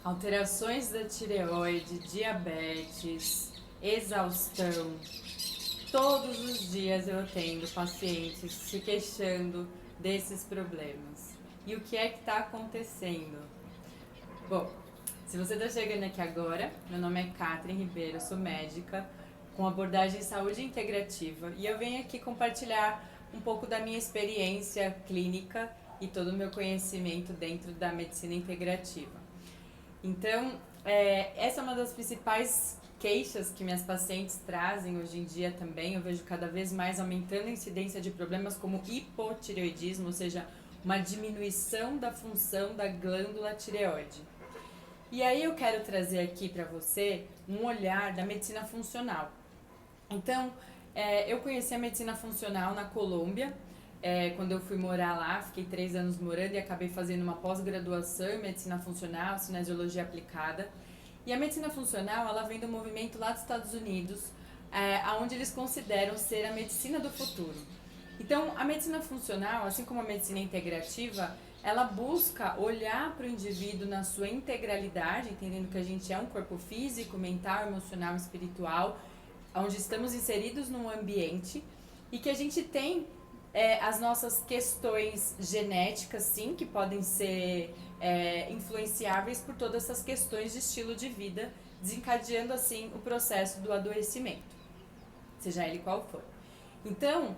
Alterações da tireoide, diabetes, exaustão. Todos os dias eu atendo pacientes se queixando desses problemas. E o que é que está acontecendo? Bom, se você está chegando aqui agora, meu nome é Catherine Ribeiro, eu sou médica com abordagem em saúde integrativa e eu venho aqui compartilhar um pouco da minha experiência clínica e todo o meu conhecimento dentro da medicina integrativa. Então, essa é uma das principais queixas que minhas pacientes trazem hoje em dia também. Eu vejo cada vez mais aumentando a incidência de problemas como hipotireoidismo, ou seja, uma diminuição da função da glândula tireoide. E aí eu quero trazer aqui para você um olhar da medicina funcional. Então, eu conheci a medicina funcional na Colômbia, quando eu fui morar lá, fiquei 3 anos morando e acabei fazendo uma pós-graduação em medicina funcional, cinesiologia aplicada. E a medicina funcional, ela vem do movimento lá dos Estados Unidos, onde eles consideram ser a medicina do futuro. Então, a medicina funcional, assim como a medicina integrativa, ela busca olhar para o indivíduo na sua integralidade, entendendo que a gente é um corpo físico, mental, emocional, espiritual, onde estamos inseridos num ambiente e que a gente tem as nossas questões genéticas, sim, que podem ser influenciáveis por todas essas questões de estilo de vida, desencadeando assim o processo do adoecimento, seja ele qual for. Então,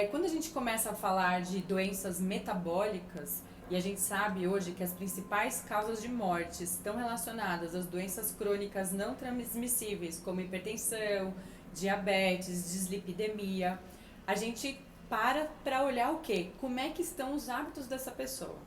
quando a gente começa a falar de doenças metabólicas, e a gente sabe hoje que as principais causas de morte estão relacionadas às doenças crônicas não transmissíveis, como hipertensão, diabetes, dislipidemia, a gente para olhar o quê? Como é que estão os hábitos dessa pessoa.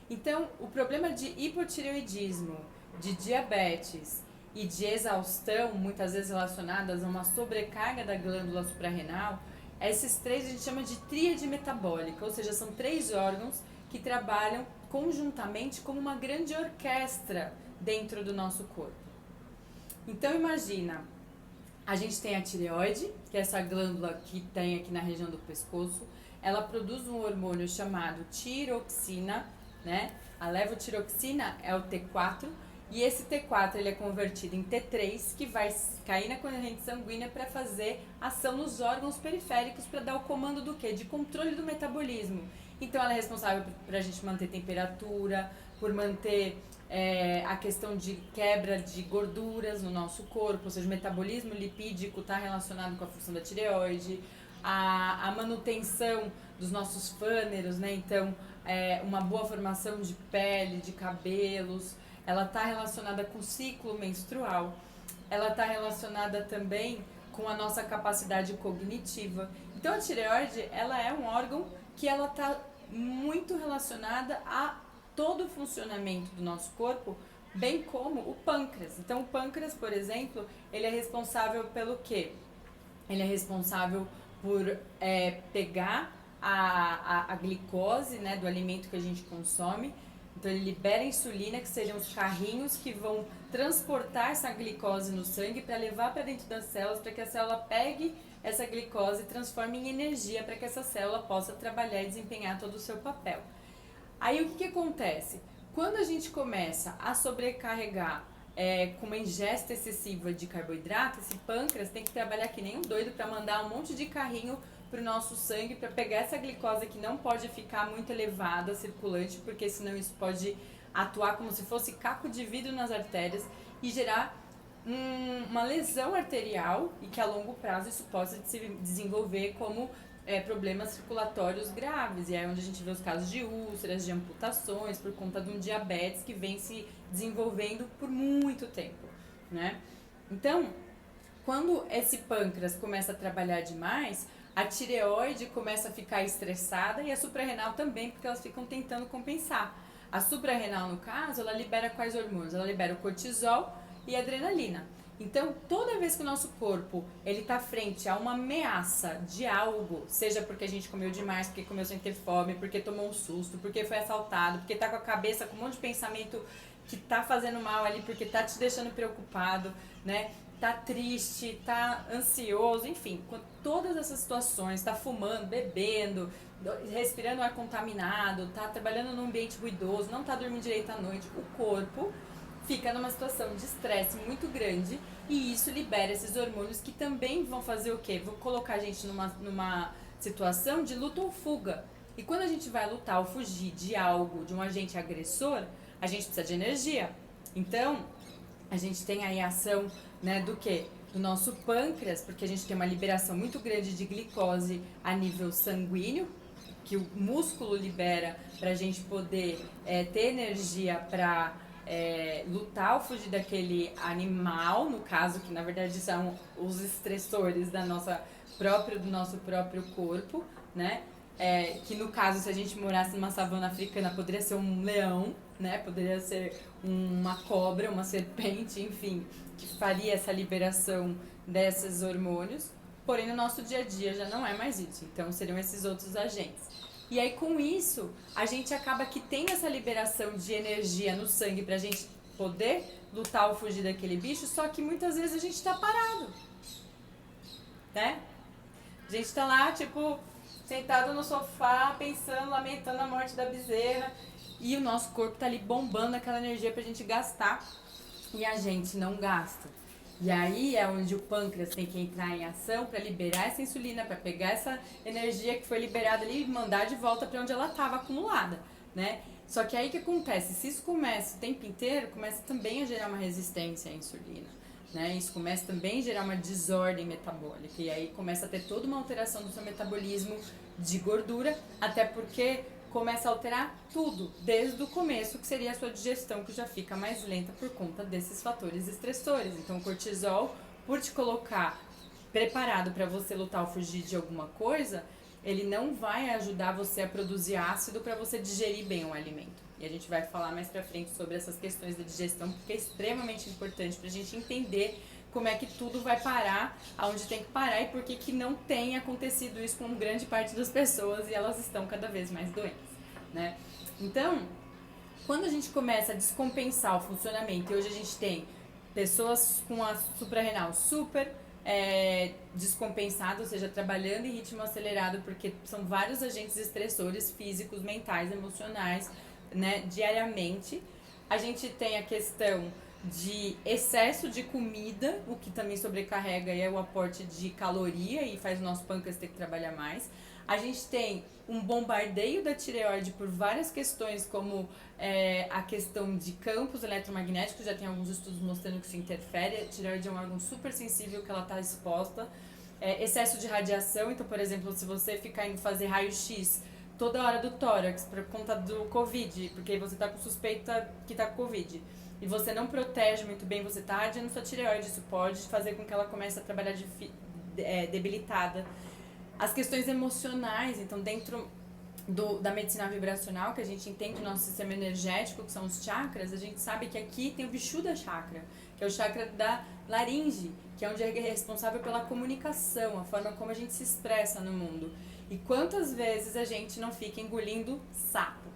Então, o problema de hipotireoidismo, de diabetes e de exaustão, muitas vezes relacionadas a uma sobrecarga da glândula suprarrenal, esses três a gente chama de tríade metabólica, ou seja, são 3 órgãos que trabalham conjuntamente como uma grande orquestra dentro do nosso corpo. Então imagina, a gente tem a tireoide, que é essa glândula que tem aqui na região do pescoço, ela produz um hormônio chamado tiroxina, né? A levotiroxina é o T4, e esse T4 ele é convertido em T3, que vai cair na corrente sanguínea para fazer ação nos órgãos periféricos para dar o comando do quê? De controle do metabolismo. Então ela é responsável por a gente manter temperatura, por manter a questão de quebra de gorduras no nosso corpo, ou seja, o metabolismo lipídico está relacionado com a função da tireoide, a manutenção dos nossos fâneros, né? Então, uma boa formação de pele, de cabelos, ela está relacionada com o ciclo menstrual, ela está relacionada também com a nossa capacidade cognitiva. Então, a tireoide, ela é um órgão que ela está muito relacionada a todo o funcionamento do nosso corpo, bem como o pâncreas. Então, o pâncreas, por exemplo, ele é responsável pelo quê? Ele é responsável por pegar a glicose, né, do alimento que a gente consome. Então, ele libera a insulina, que seriam os carrinhos que vão transportar essa glicose no sangue para levar para dentro das células, para que a célula pegue essa glicose e transforme em energia para que essa célula possa trabalhar e desempenhar todo o seu papel. Aí o que acontece? Quando a gente começa a sobrecarregar com uma ingesta excessiva de carboidrato, esse pâncreas tem que trabalhar que nem um doido para mandar um monte de carrinho para o nosso sangue para pegar essa glicose que não pode ficar muito elevada, circulante, porque senão isso pode atuar como se fosse caco de vidro nas artérias e gerar uma lesão arterial e que a longo prazo isso possa se desenvolver como problemas circulatórios graves, e é onde a gente vê os casos de úlceras, de amputações, por conta de um diabetes que vem se desenvolvendo por muito tempo, né? Então, quando esse pâncreas começa a trabalhar demais, a tireoide começa a ficar estressada e a suprarrenal também, porque elas ficam tentando compensar. A suprarrenal, no caso, ela libera quais hormônios? Ela libera o cortisol e a adrenalina. Então, toda vez que o nosso corpo ele está frente a uma ameaça de algo, seja porque a gente comeu demais, porque comeu sem ter fome, porque tomou um susto, porque foi assaltado, porque está com a cabeça com um monte de pensamento que está fazendo mal ali, porque está te deixando preocupado, né? Tá triste, tá ansioso, enfim, com todas essas situações, tá fumando, bebendo, respirando ar contaminado, tá trabalhando num ambiente ruidoso, não tá dormindo direito à noite, o corpo fica numa situação de estresse muito grande e isso libera esses hormônios que também vão fazer o quê? Vão colocar a gente numa situação de luta ou fuga. E quando a gente vai lutar ou fugir de algo, de um agente agressor, a gente precisa de energia. Então, a gente tem aí a ação, né, do quê? Do nosso pâncreas, porque a gente tem uma liberação muito grande de glicose a nível sanguíneo, que o músculo libera para a gente poder ter energia para lutar ou fugir daquele animal, no caso, que na verdade são os estressores do nosso próprio corpo, né? Que no caso, se a gente morasse numa savana africana, poderia ser um leão, né? Poderia ser uma cobra, uma serpente, enfim, que faria essa liberação desses hormônios. Porém, no nosso dia a dia já não é mais isso. Então, seriam esses outros agentes. E aí, com isso, a gente acaba que tem essa liberação de energia no sangue pra gente poder lutar ou fugir daquele bicho, só que muitas vezes a gente tá parado, né? A gente tá lá, tipo, sentado no sofá, pensando, lamentando a morte da bezerra, e o nosso corpo tá ali bombando aquela energia pra gente gastar, e a gente não gasta. E aí é onde o pâncreas tem que entrar em ação para liberar essa insulina, para pegar essa energia que foi liberada ali e mandar de volta para onde ela estava acumulada, né? Só que aí o que acontece? Se isso começa o tempo inteiro, começa também a gerar uma resistência à insulina, né? Isso começa também a gerar uma desordem metabólica e aí começa a ter toda uma alteração do seu metabolismo de gordura, até porque começa a alterar tudo, desde o começo, que seria a sua digestão, que já fica mais lenta por conta desses fatores estressores. Então, o cortisol, por te colocar preparado para você lutar ou fugir de alguma coisa, ele não vai ajudar você a produzir ácido para você digerir bem o alimento. E a gente vai falar mais pra frente sobre essas questões da digestão, porque é extremamente importante pra gente entender como é que tudo vai parar, aonde tem que parar e por que não tem acontecido isso com grande parte das pessoas e elas estão cada vez mais doentes, né? Então, quando a gente começa a descompensar o funcionamento, e hoje a gente tem pessoas com a suprarrenal super descompensada, ou seja, trabalhando em ritmo acelerado, porque são vários agentes estressores físicos, mentais, emocionais, né, diariamente. A gente tem a questão de excesso de comida, o que também sobrecarrega o aporte de caloria e faz o nosso pâncreas ter que trabalhar mais. A gente tem um bombardeio da tireoide por várias questões, como a questão de campos eletromagnéticos, já tem alguns estudos mostrando que isso interfere. A tireoide é um órgão super sensível que ela está exposta. Excesso de radiação, então, por exemplo, se você ficar indo fazer raio-x toda hora do tórax por conta do Covid, porque você está com suspeita que está com Covid, e você não protege muito bem, você está radiando sua tireoide, isso pode fazer com que ela comece a trabalhar debilitada. As questões emocionais, então dentro da medicina vibracional, que a gente entende o nosso sistema energético, que são os chakras, a gente sabe que aqui tem o Vishuddha Chakra, que é o chakra da laringe, que é onde é responsável pela comunicação, a forma como a gente se expressa no mundo. E quantas vezes a gente não fica engolindo sapo,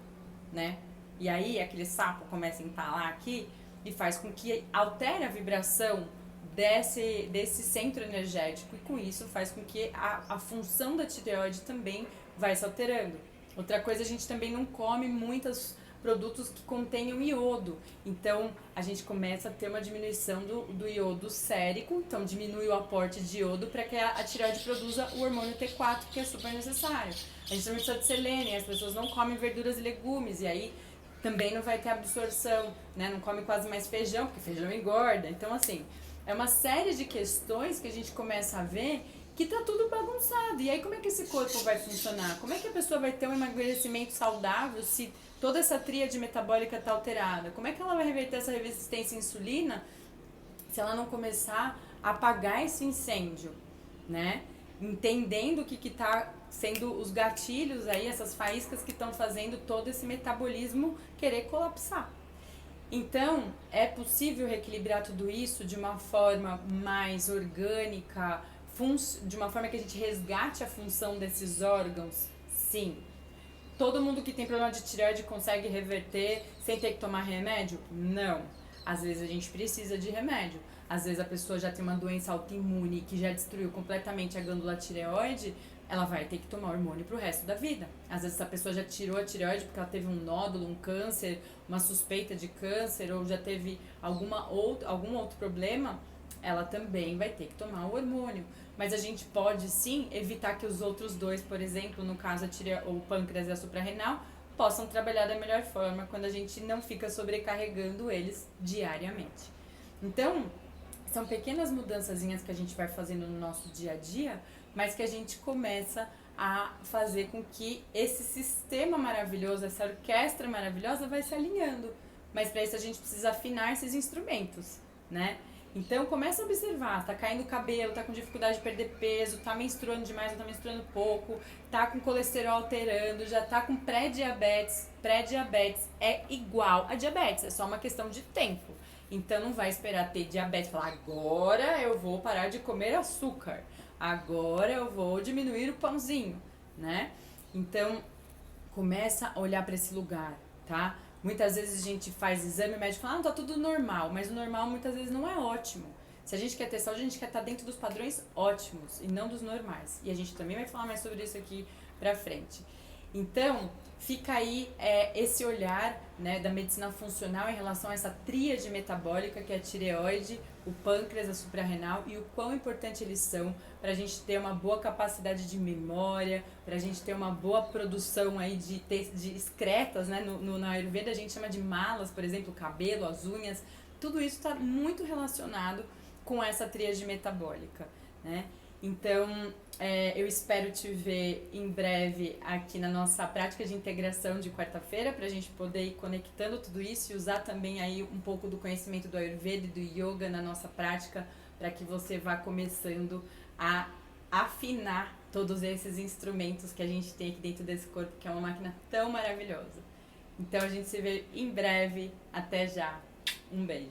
né? E aí aquele sapo começa a entalar aqui e faz com que altere a vibração desse centro energético, e com isso faz com que a função da tireoide também vai se alterando. Outra coisa, a gente também não come muitos produtos que contenham iodo, então a gente começa a ter uma diminuição do iodo sérico, então diminui o aporte de iodo para que a tireoide produza o hormônio T4, que é super necessário. A gente também precisa de selênio, as pessoas não comem verduras e legumes, e aí também não vai ter absorção, né? Não come quase mais feijão, porque feijão engorda. Então, assim, é uma série de questões que a gente começa a ver que tá tudo bagunçado. E aí, como é que esse corpo vai funcionar? Como é que a pessoa vai ter um emagrecimento saudável se toda essa tríade metabólica tá alterada? Como é que ela vai reverter essa resistência à insulina se ela não começar a apagar esse incêndio, né? Entendendo o que tá sendo os gatilhos aí, essas faíscas que estão fazendo todo esse metabolismo querer colapsar. Então, é possível reequilibrar tudo isso de uma forma mais orgânica, de uma forma que a gente resgate a função desses órgãos? Sim. Todo mundo que tem problema de tireoide consegue reverter sem ter que tomar remédio? Não. Às vezes a gente precisa de remédio. Às vezes a pessoa já tem uma doença autoimune que já destruiu completamente a glândula tireoide, ela vai ter que tomar hormônio pro resto da vida. Às vezes essa pessoa já tirou a tireoide porque ela teve um nódulo, um câncer, uma suspeita de câncer, ou já teve algum outro problema, ela também vai ter que tomar o hormônio. Mas a gente pode sim evitar que os outros dois, por exemplo, no caso o pâncreas e a suprarrenal, possam trabalhar da melhor forma quando a gente não fica sobrecarregando eles diariamente. Então, são pequenas mudançazinhas que a gente vai fazendo no nosso dia a dia, mas que a gente começa a fazer com que esse sistema maravilhoso, essa orquestra maravilhosa vai se alinhando. Mas para isso a gente precisa afinar esses instrumentos, né? Então começa a observar, tá caindo o cabelo, tá com dificuldade de perder peso, tá menstruando demais ou tá menstruando pouco, tá com colesterol alterando, já tá com pré-diabetes. Pré-diabetes é igual a diabetes, é só uma questão de tempo. Então não vai esperar ter diabetes e falar, agora eu vou parar de comer açúcar, agora eu vou diminuir o pãozinho, né? Então começa a olhar para esse lugar, tá? Muitas vezes a gente faz exame, o médico fala, não, tá tudo normal, mas o normal muitas vezes não é ótimo. Se a gente quer ter saúde, a gente quer estar dentro dos padrões ótimos e não dos normais. E a gente também vai falar mais sobre isso aqui pra frente. Então, fica aí esse olhar, né, da medicina funcional em relação a essa tríade metabólica que é a tireoide, o pâncreas, a suprarrenal e o quão importante eles são para a gente ter uma boa capacidade de memória, para a gente ter uma boa produção aí de excretas, né? Na Ayurveda a gente chama de malas, por exemplo, o cabelo, as unhas, tudo isso está muito relacionado com essa tríade metabólica, né? Então, eu espero te ver em breve aqui na nossa prática de integração de quarta-feira, para a gente poder ir conectando tudo isso e usar também aí um pouco do conhecimento do Ayurveda e do Yoga na nossa prática, para que você vá começando a afinar todos esses instrumentos que a gente tem aqui dentro desse corpo, que é uma máquina tão maravilhosa. Então, a gente se vê em breve. Até já. Um beijo.